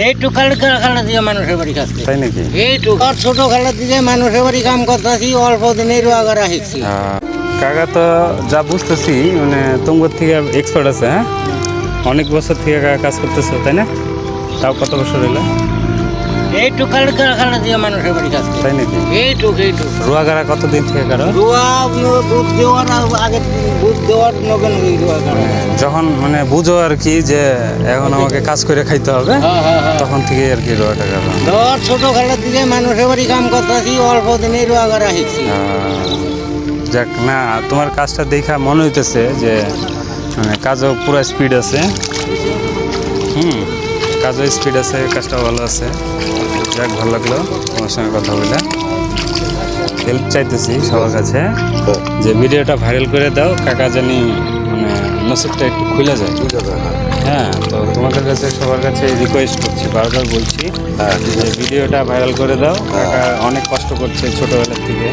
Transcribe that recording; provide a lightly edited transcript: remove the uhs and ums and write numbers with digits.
এইটু খালা দিয়ে মানুষের বাড়ি কাজ করি। তাই নাকি? এইটু আর ছোট খালা দিয়ে মানুষের বাড়ি কাম করতেছি, অল্প দিনের রোয়াগারা শিখছি। কাকা তো যা বুঝতেছি মানে তোমার থেকে এক্সপার্ট আছে, হ্যাঁ? অনেক বছর থেকে কাকা কাজ করতেছো, তাই না? তাও কত বছর হলো? এইটু খালা দিয়ে মানুষের বাড়ি কাজ করি। তাই নাকি? এইটু রোয়াগারা কতদিন থেকে কারো? রোয়া দুধ দেওয়ার আগে, দুধ দেওয়ার নগেন রোয়াগারা। যখন মানে বুঝো আর কি যে এখন আমাকে কাজ করে খাইতে হবে, তখন থেকে আর কি রোয়াটা কারো। ধর ছোট খালা দিয়ে মানুষের বাড়ি কাম করতেছি, অল্প দিনের রোয়াগারা শিখছি। যাক, না তোমার কাজটা দেখা মনে হইতেছে যে মানে কাজও পুরো স্পিড আছে। কাজও স্পিড আছে, কাজটাও ভালো আছে। যাক, ভালো লাগলো তোমার সঙ্গে কথা বলে। হেল্প চাইতেছি সবার কাছে যে ভিডিওটা ভাইরাল করে দাও, কাকা জানি মানে নসিবটা একটু খুলে যায়। হ্যাঁ, তো তোমাদের কাছে সবার কাছে রিকোয়েস্ট করছি, বারবার বলছি যে ভিডিওটা ভাইরাল করে দাও। কাকা অনেক কষ্ট করছে ছোটোবেলার থেকে।